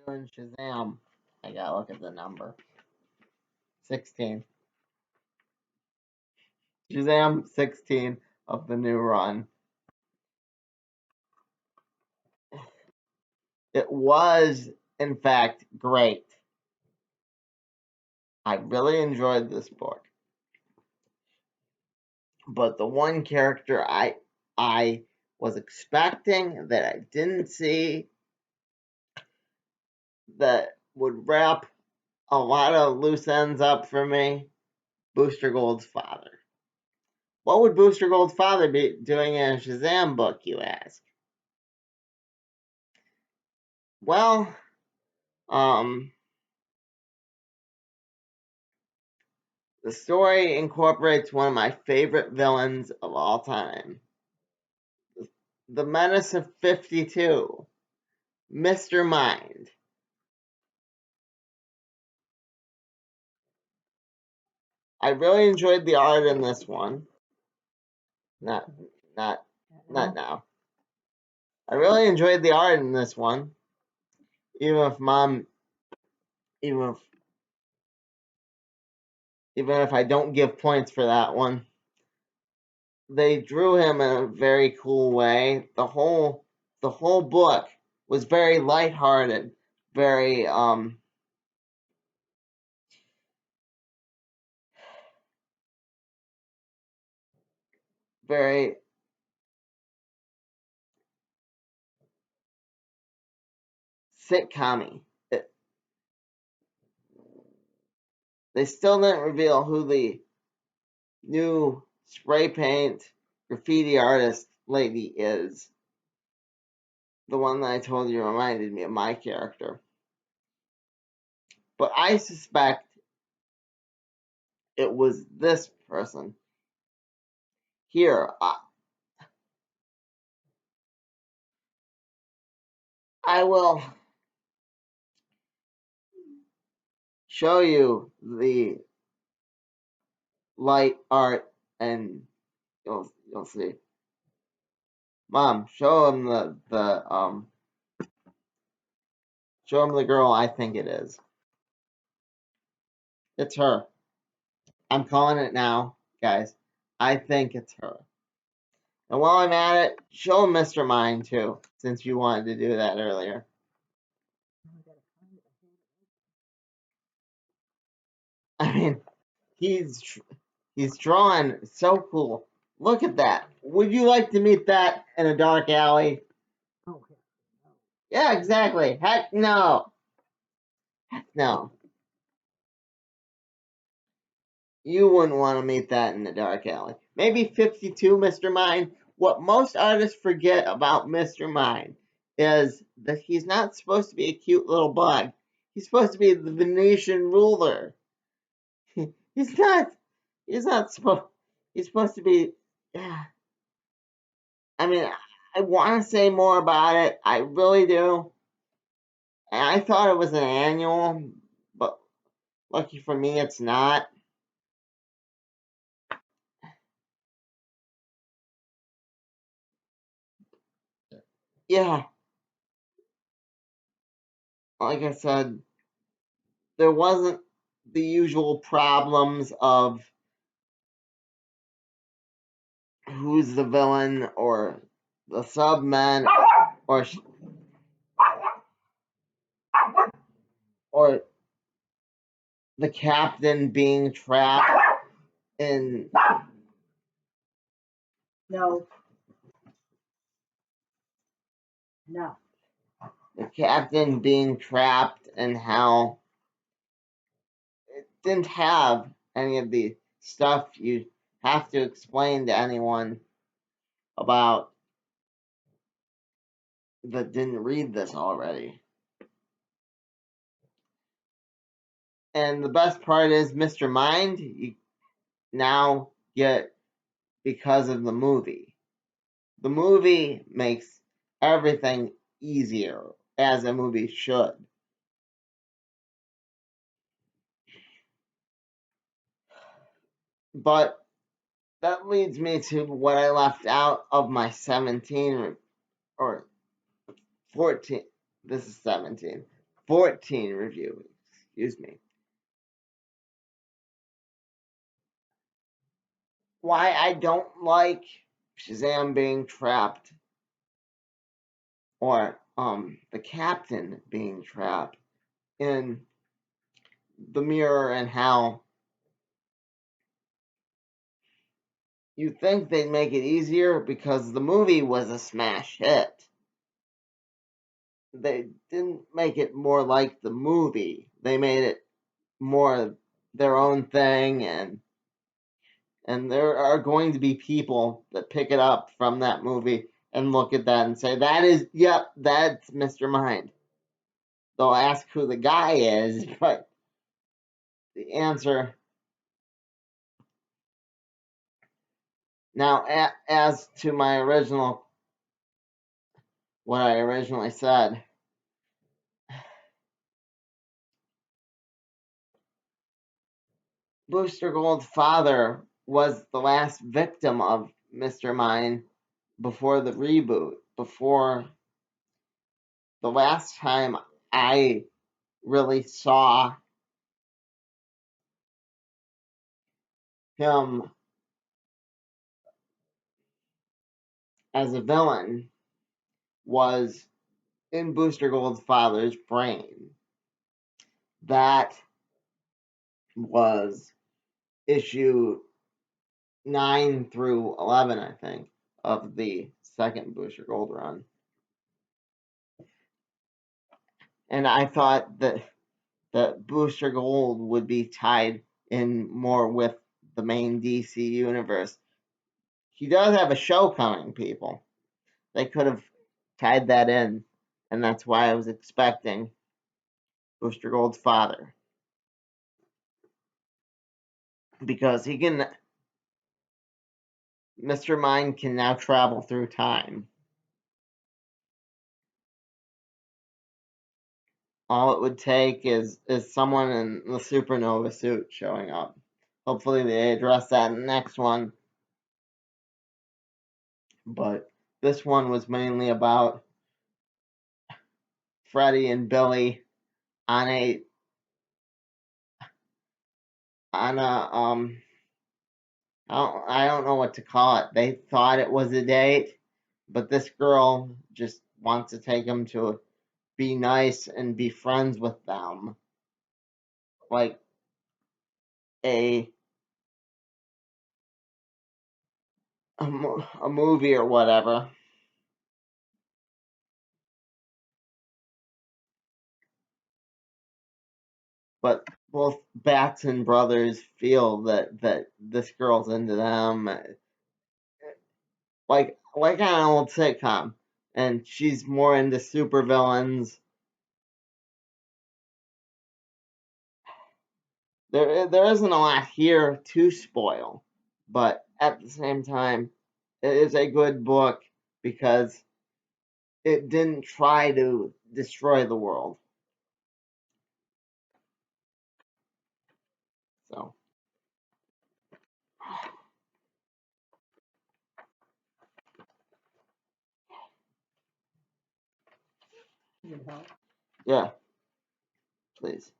and Shazam. I gotta look at the number. 16. Shazam 16 of the new run. It was, in fact, great. I really enjoyed this book. But the one character I was expecting that I didn't see that would wrap a lot of loose ends up for me, Booster Gold's father. What would Booster Gold's father be doing in a Shazam book, you ask? Well, the story incorporates one of my favorite villains of all time, the Menace of 52, Mr. Mind. I really enjoyed the art in this one. Not now. I really enjoyed the art in this one. Even if I don't give points for that one. They drew him in a very cool way. The whole book was very lighthearted, very very sitcom-y. They still didn't reveal who the new spray paint graffiti artist lady is. The one that I told you reminded me of my character. But I suspect it was this person. Here, I will show you the light art and you'll see. Mom, show him show him the girl I think it is. It's her. I'm calling it now, guys. I think it's her. And while I'm at it, show him Mr. Mind too, since you wanted to do that earlier. I mean, he's drawn so cool. Look at that. Would you like to meet that in a dark alley? Yeah, exactly. Heck no. Heck no. You wouldn't want to meet that in the dark alley. Maybe 52, Mr. Mind. What most artists forget about Mr. Mind is that he's not supposed to be a cute little bug. He's supposed to be the Venetian ruler. He's not. He's not supposed. He's supposed to be. Yeah. I mean, I want to say more about it. I really do. And I thought it was an annual, but lucky for me, it's not. Yeah, like I said, there wasn't the usual problems of who's the villain or the submen or the captain being trapped in No. the captain being trapped and how it didn't have any of the stuff you have to explain to anyone about that didn't read this already. And the best part is Mr. Mind, you now get because of the movie. The movie makes everything easier, as a movie should. But that leads me to what I left out of my 17 or 14. This is 17. 14 review. Excuse me. Why I don't like Shazam being trapped, or the captain being trapped in the mirror, and how you think they'd make it easier because the movie was a smash hit. They didn't make it more like the movie. They made it more their own thing, and there are going to be people that pick it up from that movie and look at that and say, yep, that's Mr. Mind. They'll ask who the guy is, but the answer. Now, as to what I originally said, Booster Gold's father was the last victim of Mr. Mind before the reboot. Before the last time I really saw him as a villain was in Booster Gold's father's brain. That was issue 9 through 11, I think, of the second Booster Gold run. And I thought that Booster Gold would be tied in more with the main DC universe. He does have a show coming, people. They could have tied that in, and that's why I was expecting Booster Gold's father. Because Mr. Mind can now travel through time. All it would take is someone in the supernova suit showing up. Hopefully they address that in the next one. But this one was mainly about Freddy and Billy on a I don't know what to call it. They thought it was a date, but this girl just wants to take him to be nice and be friends with them, like a a movie or whatever. But both Batson brothers feel that this girl's into them, like an old sitcom, and she's more into supervillains. There isn't a lot here to spoil, but at the same time, it is a good book because it didn't try to destroy the world. So yeah, please.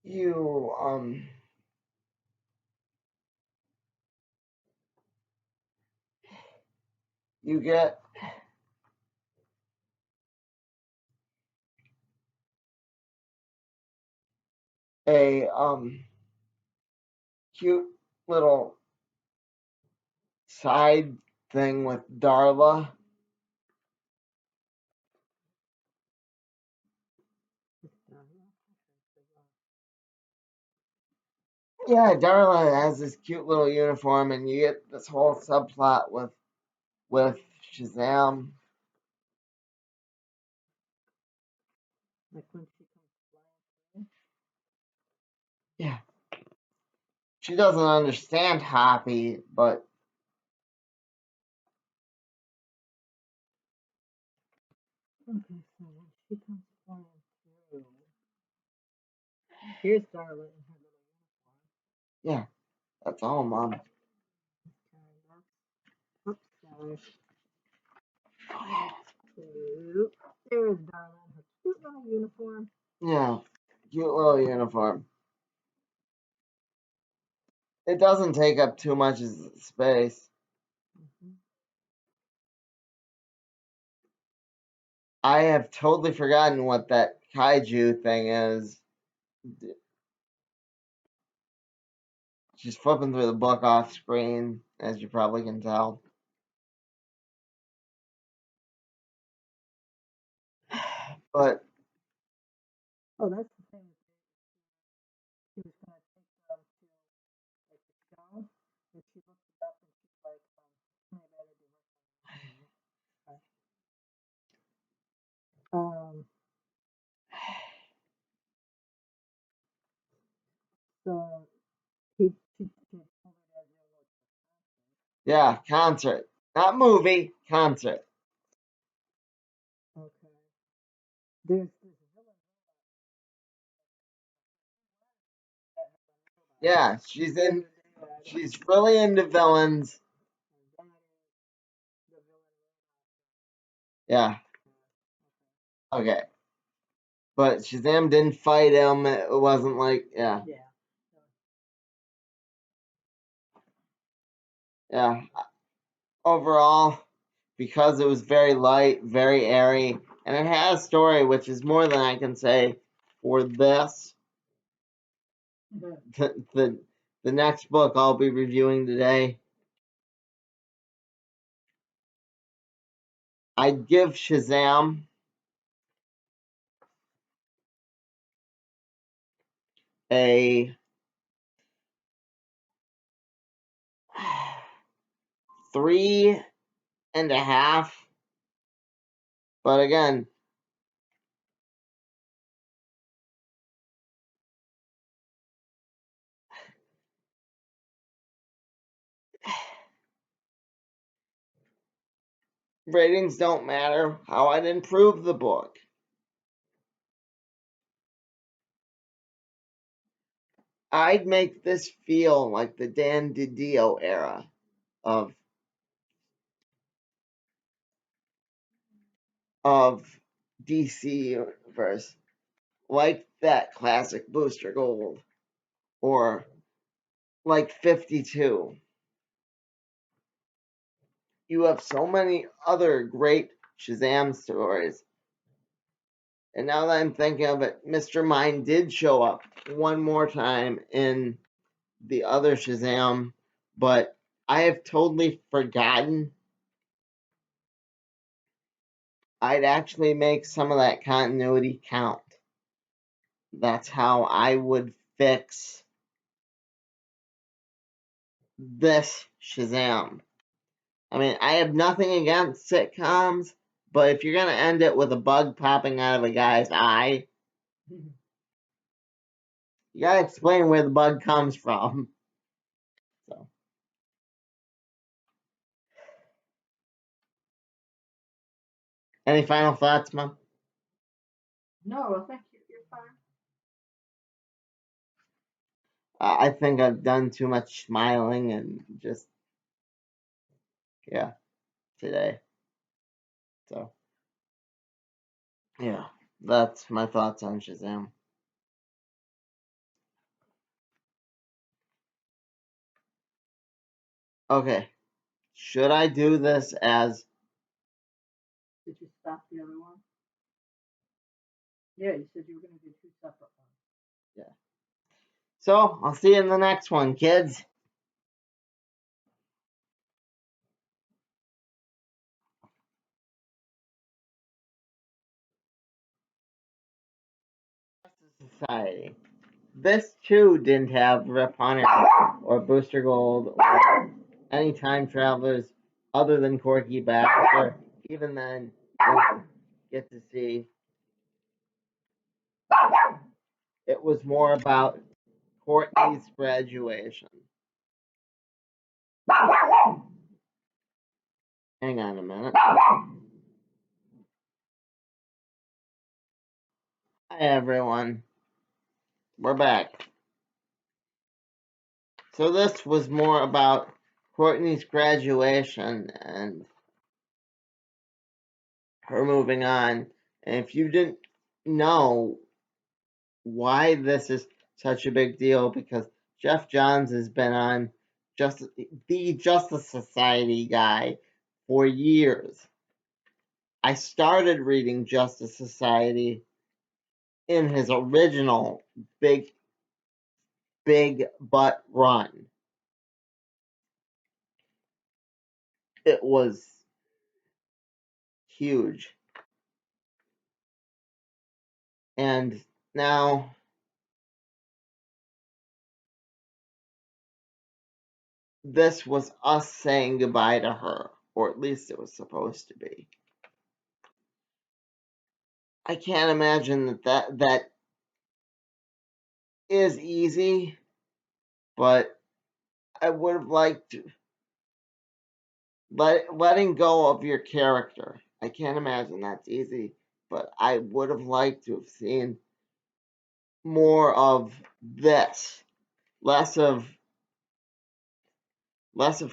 You you get a cute little side thing with Darla. Yeah, Darla has this cute little uniform, and you get this whole subplot with Shazam. Yeah, she doesn't understand Hoppy, but Here's Darla in her little uniform. Yeah, that's all, Mom. Okay, oops, sorry. There is Darla in her cute little uniform. Yeah, cute little uniform. It doesn't take up too much space. Mm-hmm. I have totally forgotten what that kaiju thing is. She's flipping through the book off screen, as you probably can tell. But Oh, that's the thing. She was gonna take them to like the show, and she looked it up, and she's like, maybe I better be working. Okay. So she told her that they were yeah, concert. Not movie, concert. okay. There's this villain Yeah, she's really into villains. and that is the villain. Yeah, okay. But Shazam didn't fight him. It wasn't like, yeah. Yeah. Overall, because it was very light, very airy, and it had a story, which is more than I can say for this. The next book I'll be reviewing today, I'd give Shazam a 3.5. But again, ratings don't matter. How I'd improve the book. I'd make this feel like the Dan DiDio era of DC Universe, like that classic Booster Gold, or like 52. You have so many other great Shazam stories. And now that I'm thinking of it, Mr. Mind did show up one more time in the other Shazam, but I have totally forgotten. I'd actually make some of that continuity count. That's how I would fix this Shazam. I mean, I have nothing against sitcoms, but if you're going to end it with a bug popping out of a guy's eye, you got to explain where the bug comes from. So, any final thoughts, Mom? No, thank you. You're fine. I think I've done too much smiling and just, yeah, today. So, yeah, that's my thoughts on Shazam. Okay, should I do this as... Did you stop the other one? Yeah, you said you were going to do two separate ones. Yeah. So, I'll see you in the next one, kids. Society. This too didn't have Rip Hunter or Booster Gold or any time travelers other than Corky Baxter. Even then, you get to see it was more about Courtney's graduation. Hang on a minute. Hi, everyone. We're back. So this was more about Courtney's graduation and her moving on. And if you didn't know why this is such a big deal, because Jeff Johns has been on the Justice Society guy for years. I started reading Justice Society in his original big butt run. It was huge. And now this was us saying goodbye to her, or at least it was supposed to be. I can't imagine that is easy, but I would have liked to letting go of your character. I can't imagine that's easy, but I would have liked to have seen more of this, less of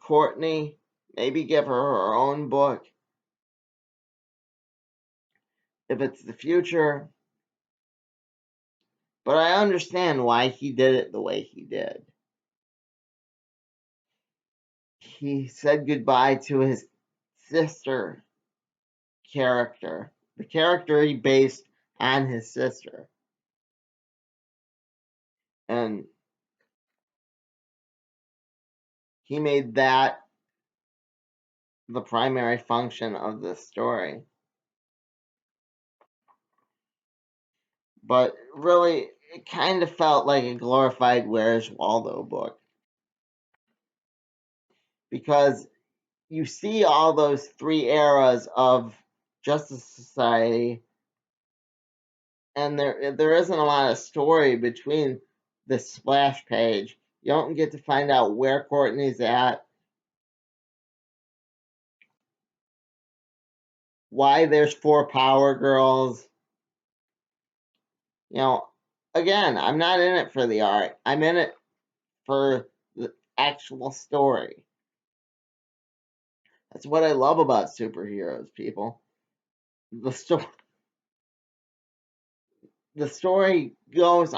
Courtney. Maybe give her her own book if it's the future. But I understand why he did it the way he did. He said goodbye to his sister character, the character he based on his sister. And he made that the primary function of this story. But really, it kind of felt like a glorified Where's Waldo book. Because you see all those three eras of Justice Society, and there isn't a lot of story between the splash page. You don't get to find out where Courtney's at, why there's 4 Power Girls. You know, again, I'm not in it for the art. I'm in it for the actual story. That's what I love about superheroes, people. The story goes